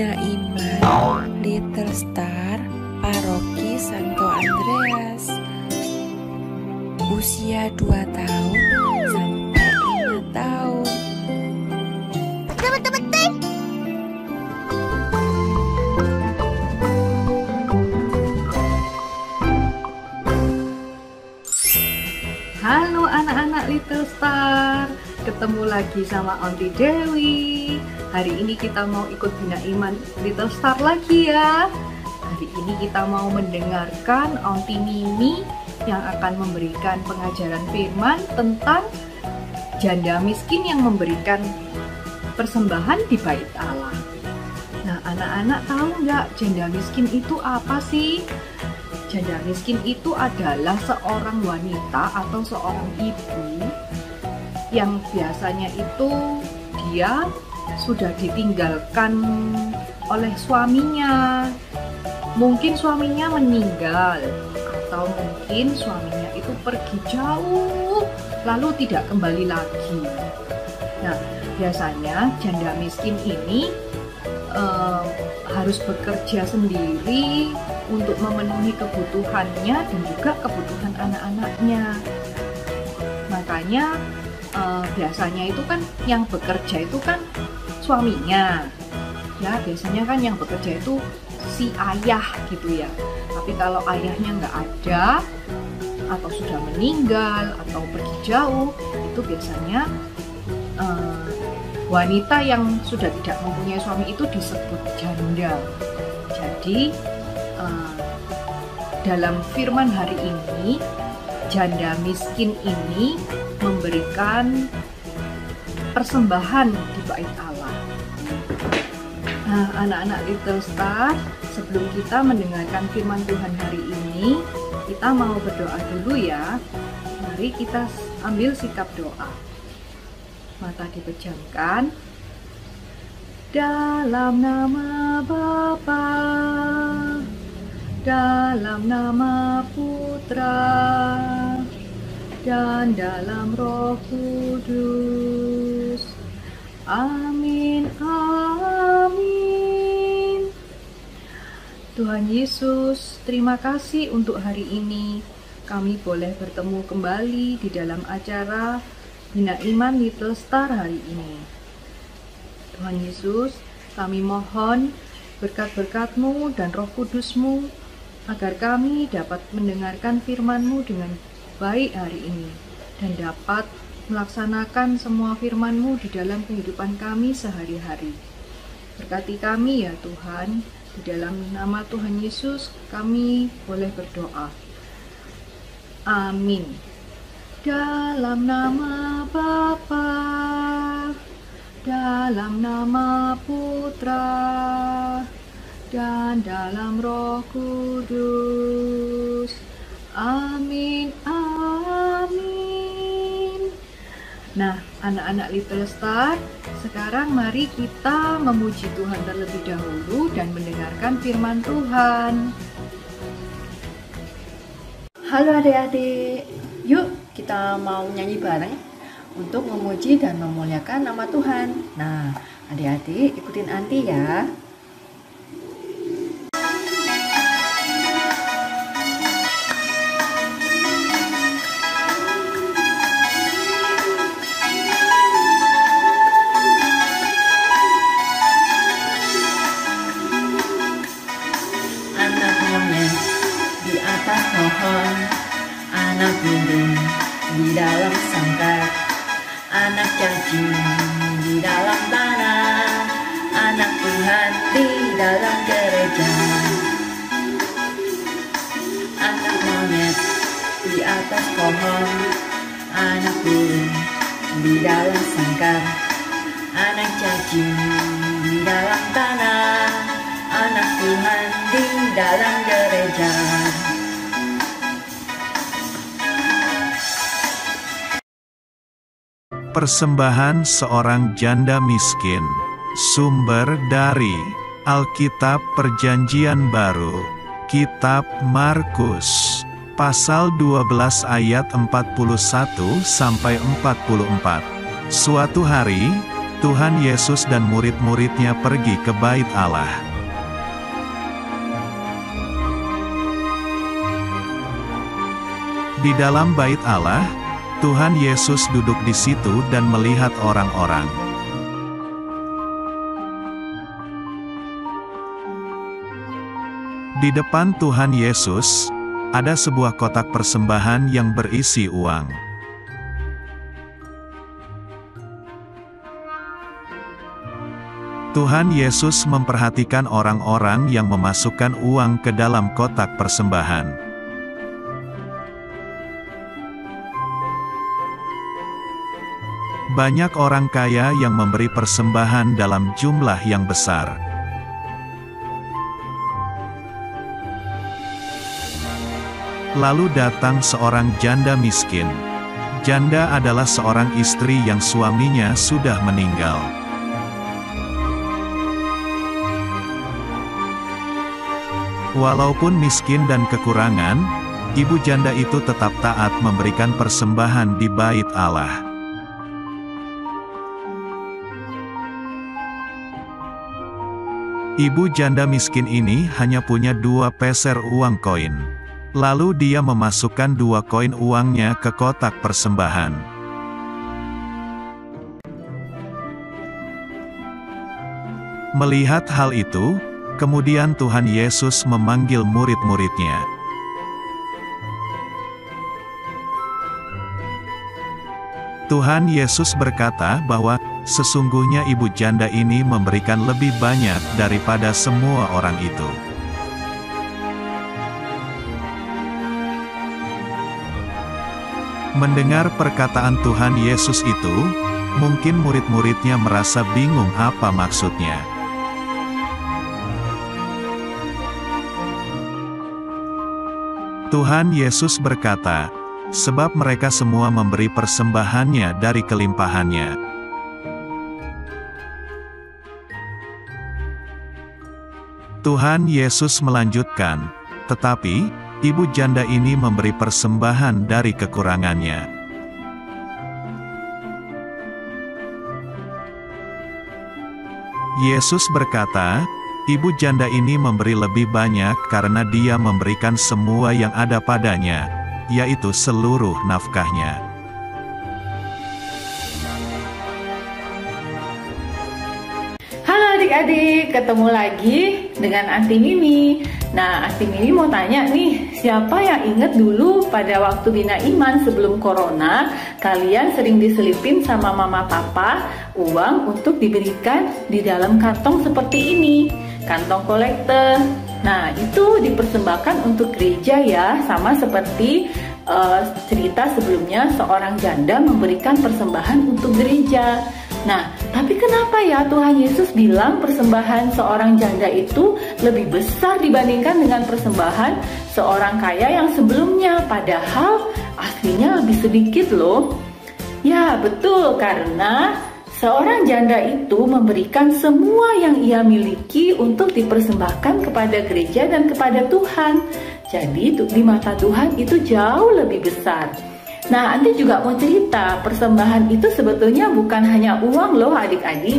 Bina Iman Little Star Paroki Santo Andreas. Usia 2 tahun sampai 5 tahun. Halo anak-anak Little Star, ketemu lagi sama Aunty Dewi. Hari ini kita mau ikut Bina Iman Little Star lagi ya. Hari ini kita mau mendengarkan Aunty Mimi yang akan memberikan pengajaran firman tentang janda miskin yang memberikan persembahan di bait Allah. Nah, anak-anak tahu nggak janda miskin itu apa sih? Janda miskin itu adalah seorang wanita atau seorang ibu yang biasanya itu dia sudah ditinggalkan oleh suaminya. Mungkin suaminya meninggal atau mungkin suaminya itu pergi jauh lalu tidak kembali lagi. Nah, biasanya janda miskin ini harus bekerja sendiri untuk memenuhi kebutuhannya dan juga kebutuhan anak-anaknya. Makanya biasanya itu kan yang bekerja itu kan suaminya. Ya, biasanya kan yang bekerja itu si ayah gitu ya. Tapi kalau ayahnya nggak ada atau sudah meninggal atau pergi jauh, itu biasanya wanita yang sudah tidak mempunyai suami itu disebut janda. Jadi dalam firman hari ini, janda miskin ini memberikan persembahan di bait Allah. Nah, anak-anak Little Star, sebelum kita mendengarkan firman Tuhan hari ini, kita mau berdoa dulu ya. Mari kita ambil sikap doa. Mata dipejamkan. Dalam nama Bapa, dalam nama Putra, dan dalam Roh Kudus. Amin, amin. Tuhan Yesus, terima kasih untuk hari ini. Kami boleh bertemu kembali di dalam acara Bina Iman Little Star hari ini. Tuhan Yesus, kami mohon berkat-berkat-Mu dan Roh Kudus-Mu agar kami dapat mendengarkan firman-Mu dengan baik hari ini dan dapat melaksanakan semua firman-Mu di dalam kehidupan kami sehari-hari. Berkati kami ya Tuhan, di dalam nama Tuhan Yesus kami boleh berdoa. Amin. Dalam nama Bapa, dalam nama Putra, dan dalam Roh Kudus. Amin, amin. Nah, anak-anak Little Star, sekarang mari kita memuji Tuhan terlebih dahulu dan mendengarkan firman Tuhan. Halo adik-adik, yuk kita mau nyanyi bareng untuk memuji dan memuliakan nama Tuhan. Nah, adik-adik ikutin Anti ya. Anak monyet di atas pohon, anak burung di dalam sangkar, anak cacing di dalam tanah, anak Tuhan di dalam gereja. Anak monyet di atas pohon, anak burung di dalam sangkar, anak cacing di dalam tanah, anak Tuhan di dalam gereja. Persembahan seorang janda miskin. Sumber dari Alkitab Perjanjian Baru, Kitab Markus, pasal 12 ayat 41 sampai 44. Suatu hari, Tuhan Yesus dan murid-muridnya pergi ke Bait Allah. Di dalam Bait Allah, Tuhan Yesus duduk di situ dan melihat orang-orang. Di depan Tuhan Yesus, ada sebuah kotak persembahan yang berisi uang. Tuhan Yesus memperhatikan orang-orang yang memasukkan uang ke dalam kotak persembahan. Banyak orang kaya yang memberi persembahan dalam jumlah yang besar. Lalu datang seorang janda miskin. Janda adalah seorang istri yang suaminya sudah meninggal. Walaupun miskin dan kekurangan, ibu janda itu tetap taat memberikan persembahan di Bait Allah. Ibu janda miskin ini hanya punya 2 peser uang koin. Lalu dia memasukkan 2 koin uangnya ke kotak persembahan. Melihat hal itu, kemudian Tuhan Yesus memanggil murid-muridnya. Tuhan Yesus berkata bahwa, sesungguhnya ibu janda ini memberikan lebih banyak daripada semua orang itu. Mendengar perkataan Tuhan Yesus itu, mungkin murid-muridnya merasa bingung apa maksudnya. Tuhan Yesus berkata, sebab mereka semua memberi persembahannya dari kelimpahannya. Tuhan Yesus melanjutkan, tetapi, ibu janda ini memberi persembahan dari kekurangannya. Yesus berkata, ibu janda ini memberi lebih banyak karena dia memberikan semua yang ada padanya, yaitu seluruh nafkahnya. Halo adik-adik, ketemu lagi dengan Anti Mimi. Nah, Anti Mimi mau tanya nih, siapa yang ingat dulu pada waktu Bina Iman sebelum Corona, kalian sering diselipin sama mama papa uang untuk diberikan di dalam kantong seperti ini, kantong kolektor. Nah, itu dipersembahkan untuk gereja ya, sama seperti cerita sebelumnya seorang janda memberikan persembahan untuk gereja. Nah, tapi kenapa ya Tuhan Yesus bilang persembahan seorang janda itu lebih besar dibandingkan dengan persembahan seorang kaya yang sebelumnya, padahal aslinya lebih sedikit loh? Ya, betul, karena seorang janda itu memberikan semua yang ia miliki untuk dipersembahkan kepada gereja dan kepada Tuhan. Jadi di mata Tuhan itu jauh lebih besar. Nah, Anti juga mau cerita, persembahan itu sebetulnya bukan hanya uang loh adik-adik.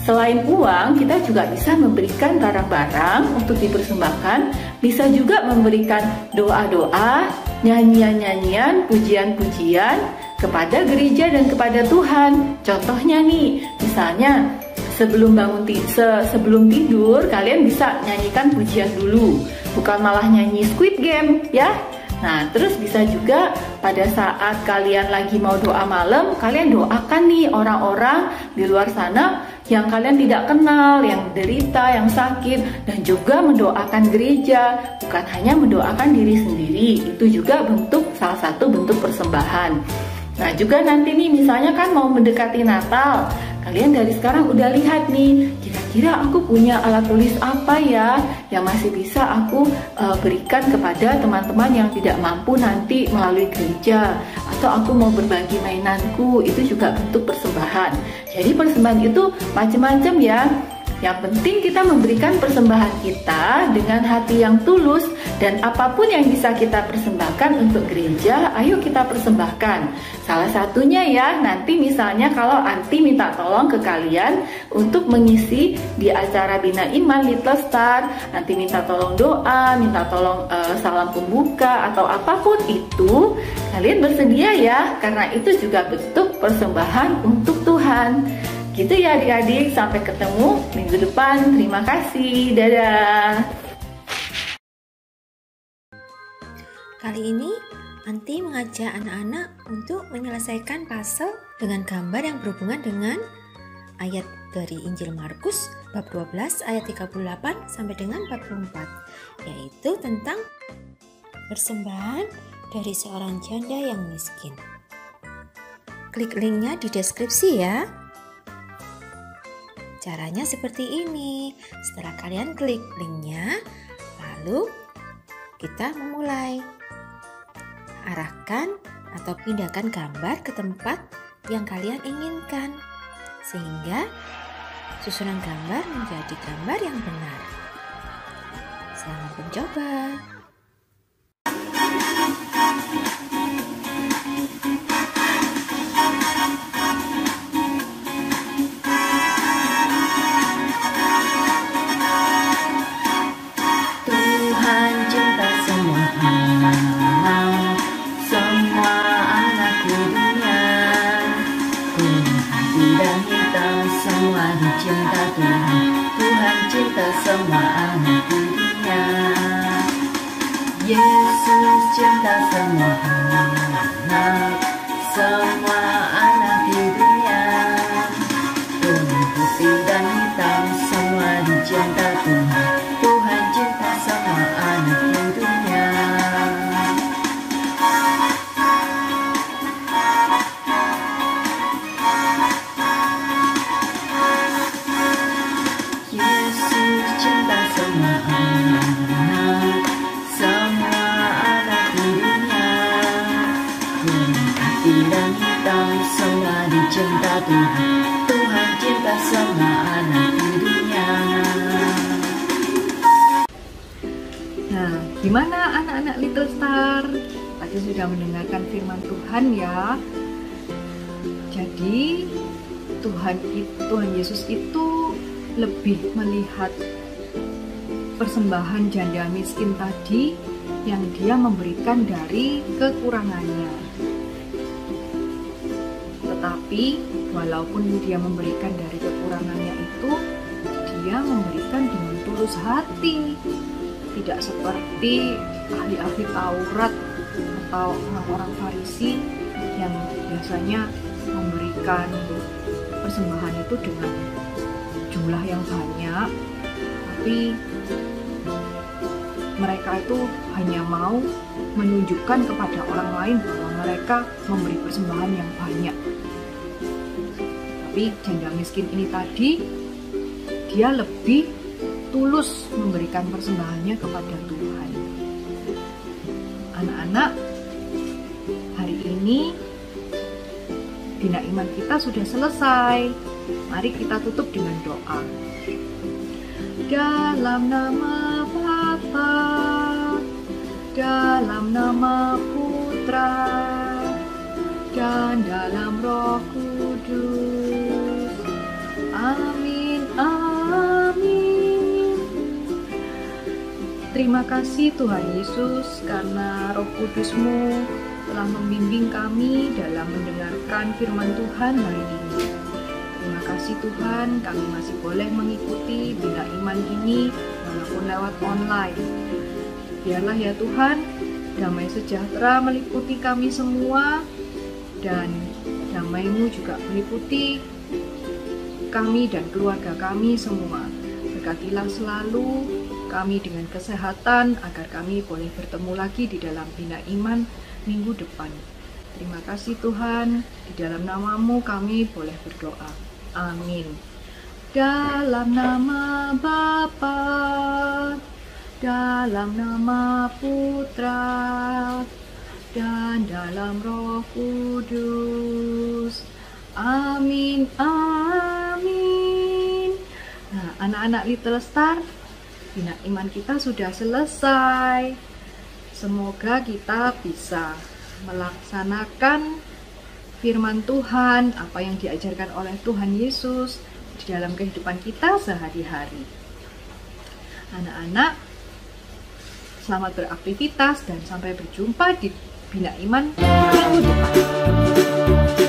Selain uang, kita juga bisa memberikan barang-barang untuk dipersembahkan, bisa juga memberikan doa-doa, nyanyian-nyanyian, pujian-pujian kepada gereja dan kepada Tuhan. Contohnya nih, misalnya sebelum tidur kalian bisa nyanyikan pujian dulu, bukan malah nyanyi Squid Game ya. Nah, terus bisa juga pada saat kalian lagi mau doa malam, kalian doakan nih orang-orang di luar sana yang kalian tidak kenal, yang derita, yang sakit, dan juga mendoakan gereja, bukan hanya mendoakan diri sendiri. Itu juga salah satu bentuk persembahan. Nah, juga nanti nih misalnya kan mau mendekati Natal, kalian dari sekarang udah lihat nih, kira-kira aku punya alat tulis apa ya yang masih bisa aku berikan kepada teman-teman yang tidak mampu nanti melalui gereja, atau aku mau berbagi mainanku, itu juga bentuk persembahan. Jadi persembahan itu macam-macam ya. Yang penting kita memberikan persembahan kita dengan hati yang tulus, dan apapun yang bisa kita persembahkan untuk gereja, ayo kita persembahkan. Salah satunya ya, nanti misalnya kalau Anti minta tolong ke kalian untuk mengisi di acara Bina Iman Little Star, Anti minta tolong doa, minta tolong salam pembuka atau apapun itu, kalian bersedia ya, karena itu juga bentuk persembahan untuk Tuhan. Gitu ya adik-adik, sampai ketemu minggu depan. Terima kasih, dadah. Kali ini Anti mengajak anak-anak untuk menyelesaikan puzzle dengan gambar yang berhubungan dengan ayat dari Injil Markus bab 12 ayat 38 sampai dengan 44, yaitu tentang persembahan dari seorang janda yang miskin. Klik linknya di deskripsi ya. Caranya seperti ini. Setelah kalian klik linknya, lalu kita memulai. Arahkan atau pindahkan gambar ke tempat yang kalian inginkan, sehingga susunan gambar menjadi gambar yang benar. Selamat mencoba. Semua dicinta Tuhan, Tuhan cinta semua anak di dunia. Yesus cinta semua anak di dunia. Tuhan putih dan hitam semua dicinta Tuhan, Tuhan cinta semua anak di dunia. Cinta Tuhan, Tuhan cinta semua anak di dunia. Nah, gimana anak-anak Little Star? Tadi sudah mendengarkan firman Tuhan ya. Jadi Tuhan Yesus itu lebih melihat persembahan janda miskin tadi yang dia memberikan dari kekurangannya. Tetapi walaupun dia memberikan dari kekurangannya itu, dia memberikan dengan tulus hati. Tidak seperti ahli-ahli Taurat atau orang-orang Farisi yang biasanya memberikan persembahan itu dengan jumlah yang banyak, tapi mereka itu hanya mau menunjukkan kepada orang lain bahwa mereka memberi persembahan yang banyak. Tapi janda miskin ini tadi, dia lebih tulus memberikan persembahannya kepada Tuhan. Anak-anak, hari ini Bina Iman kita sudah selesai. Mari kita tutup dengan doa. Dalam nama Bapa, dalam nama Putra, dan dalam Roh Kudus. Amin, amin. Terima kasih Tuhan Yesus, karena Roh Kudus-Mu telah membimbing kami dalam mendengarkan firman Tuhan hari ini. Terima kasih Tuhan, kami masih boleh mengikuti Bina Iman ini walaupun lewat online. Biarlah ya Tuhan, damai sejahtera meliputi kami semua, dan damai-Mu juga meliputi kami dan keluarga kami semua. Berkatilah selalu kami dengan kesehatan, agar kami boleh bertemu lagi di dalam Bina Iman minggu depan. Terima kasih Tuhan, di dalam nama-Mu kami boleh berdoa. Amin. Dalam nama Bapa, dalam nama Putra, dan dalam Roh Kudus. Amin, amin. Nah, anak-anak Little Star, Bina Iman kita sudah selesai. Semoga kita bisa melaksanakan firman Tuhan, apa yang diajarkan oleh Tuhan Yesus di dalam kehidupan kita sehari-hari. Anak-anak, selamat beraktivitas dan sampai berjumpa di Bina Iman minggu depan.